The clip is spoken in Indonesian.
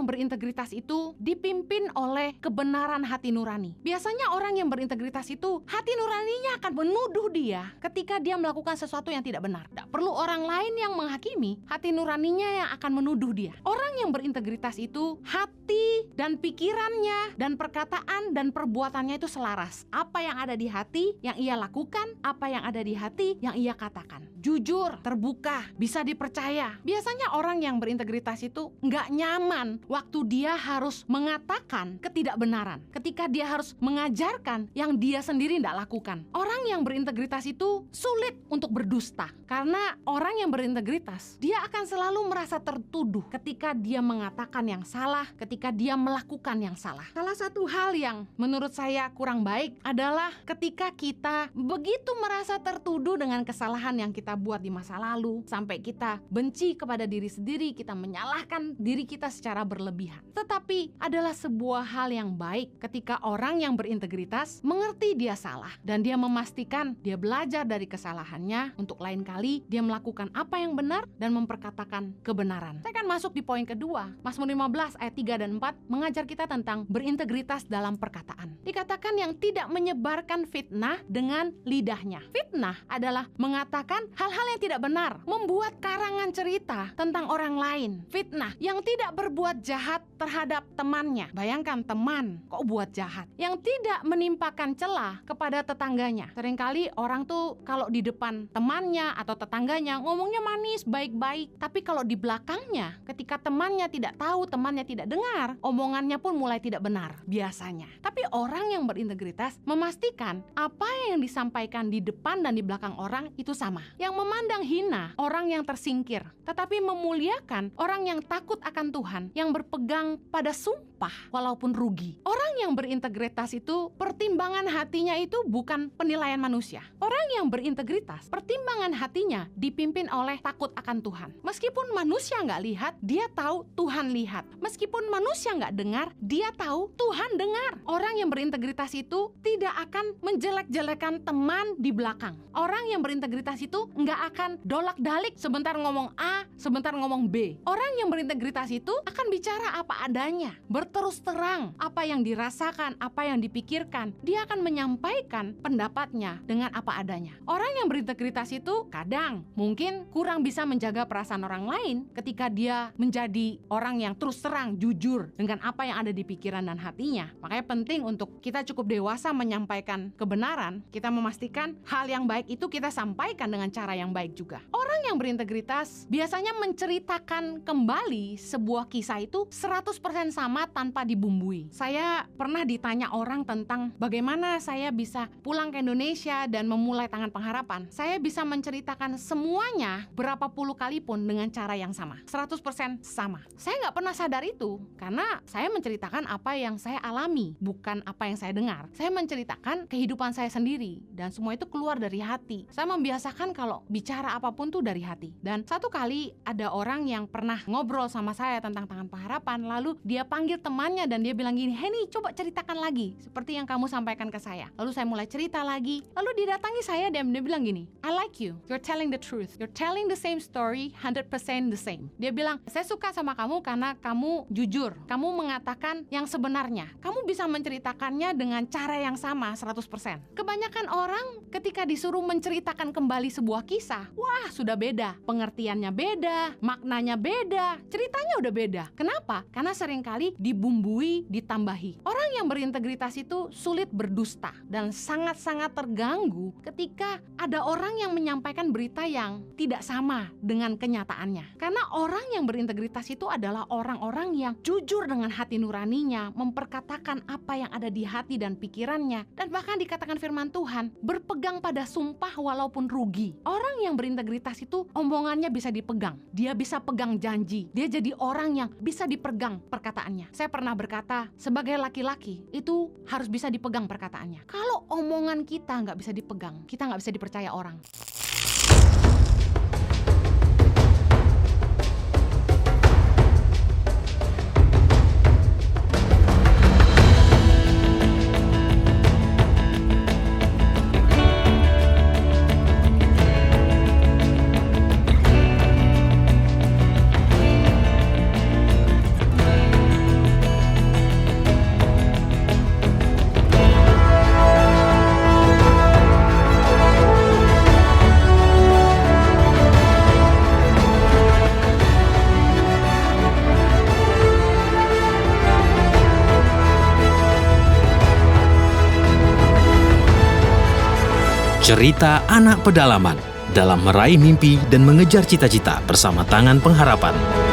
yang berintegritas itu dipimpin oleh kebenaran hati nurani. Biasanya orang yang berintegritas itu hati nuraninya akan menuduh dia ketika dia melakukan sesuatu yang tidak benar. Tidak perlu orang lain yang menghakimi, hati nuraninya yang akan menuduh dia. Orang yang berintegritas itu hati dan pikirannya dan perkataan dan perbuatannya itu selaras. Apa yang ada di hati yang ia lakukan, apa yang ada di hati yang ia katakan. Jujur, terbuka, bisa dipercaya. Biasanya orang yang berintegritas itu nggak nyaman waktu dia harus mengatakan ketidakbenaran, ketika dia harus mengajarkan yang dia sendiri tidak lakukan. Orang yang berintegritas itu sulit untuk berdusta, karena orang yang berintegritas dia akan selalu merasa tertuduh ketika dia mengatakan yang salah, ketika dia melakukan yang salah. Salah satu hal yang menurut saya kurang baik adalah ketika kita begitu merasa tertuduh dengan kesalahan yang kita buat di masa lalu, sampai kita benci kepada diri sendiri, kita menyalahkan diri kita secara berlebihan. Tetapi adalah sebuah hal yang baik ketika orang yang berintegritas mengerti dia salah dan dia memastikan dia belajar dari kesalahannya untuk lain kali dia melakukan apa yang benar dan memperkatakan kebenaran. Saya akan masuk di poin kedua. Mazmur 15 ayat 3 dan 4 mengajar kita tentang berintegritas dalam perkataan. Dikatakan yang tidak menyebarkan fitnah dengan lidahnya. Fitnah adalah mengatakan hal-hal yang tidak benar, membuat karangan cerita tentang orang lain. Fitnah yang tidak berbuat jahat terhadap temannya. Bayangkan teman kok buat jahat. Yang tidak menimpakan celah kepada tetangganya. Seringkali orang tuh kalau di depan temannya atau tetangganya ngomongnya manis, baik-baik. Tapi kalau di belakangnya, ketika temannya tidak tahu, temannya tidak dengar, omongannya pun mulai tidak benar biasanya. Tapi orang yang berintegritas memastikan apa yang disampaikan di depan dan di belakang orang itu sama. Yang memandang hina orang yang tersingkir, tetapi memuliakan orang yang takut akan Tuhan, yang berpegang pada sumpah walaupun rugi. Orang yang berintegritas itu pertimbangan hatinya itu bukan penilaian manusia. Orang yang berintegritas pertimbangan hatinya dipimpin oleh takut akan Tuhan. Meskipun manusia nggak lihat, dia tahu Tuhan lihat. Meskipun manusia nggak dengar, dia tahu Tuhan dengar. Orang yang berintegritas itu tidak akan menjelek-jelekan teman di belakang. Orang yang berintegritas itu nggak akan dolak-dalik, sebentar ngomong A, sebentar ngomong B. Orang yang berintegritas itu akan bicara apa adanya, berterus terang apa yang dirasakan, apa yang dipikirkan. Dia akan menyampaikan pendapatnya dengan apa adanya. Orang yang berintegritas itu kadang mungkin kurang bisa menjaga perasaan orang lain ketika dia menjadi orang yang terus terang, jujur dengan apa yang ada di pikiran dan hatinya. Makanya penting untuk kita cukup dewasa menyampaikan kebenaran. Kita memastikan hal yang baik itu kita sampaikan dengan cara yang baik juga. Orang yang berintegritas biasanya menceritakan kembali sebuah kisah itu 100% sama tanpa dibumbui. Saya pernah ditanya orang tentang bagaimana saya bisa pulang ke Indonesia dan memulai Tangan Pengharapan. Saya bisa menceritakan semuanya berapa puluh kali pun dengan cara yang sama, 100% sama. Saya nggak pernah sadar itu karena saya menceritakan apa yang saya alami, bukan apa yang saya dengar. Saya menceritakan kehidupan saya sendiri dan semua itu keluar dari hati. Saya membiasakan kalau bicara apapun tuh dari hati. Dan satu kali ada orang yang pernah ngobrol sama saya tentang Tangan Pengharapan, lalu dia panggil temannya dan dia bilang gini, "Henny, coba ceritakan lagi seperti yang kamu sampaikan ke saya." Lalu saya mulai cerita lagi. Lalu didatangi saya dan dia bilang gini, "I like you. You're telling the truth. You're telling the same story, 100% the same." Dia bilang, "Saya suka sama kamu karena kamu jujur. Kamu mengatakan yang sebenarnya. Kamu bisa menceritakannya dengan cara yang sama 100%. Kebanyakan orang ketika disuruh menceritakan kembali sebuah kisah, wah sudah beda. Pengertiannya beda, maknanya beda, ceritanya udah beda. Kenapa? Karena seringkali dibumbui, ditambahi. Orang yang berintegritas itu sulit berdusta dan sangat-sangat terganggu ketika ada orang yang menyampaikan berita yang tidak sama dengan kenyataannya. Karena orang yang berintegritas itu adalah orang-orang yang jujur dengan hati nuraninya, memperkatakan apa yang ada di hati dan pikirannya, dan bahkan dikatakan firman Tuhan, berpegang pada sumpah walaupun rugi. Orang yang berintegritas itu omongannya bisa dipegang, dia bisa pegang janji, dia jadi orang yang bisa dipegang perkataannya. Saya pernah berkata, sebagai laki-laki itu harus bisa dipegang perkataannya. Kalau omongan kita nggak bisa dipegang, kita nggak bisa dipercaya orang. Cerita anak pedalaman dalam meraih mimpi dan mengejar cita-cita bersama Tangan Pengharapan.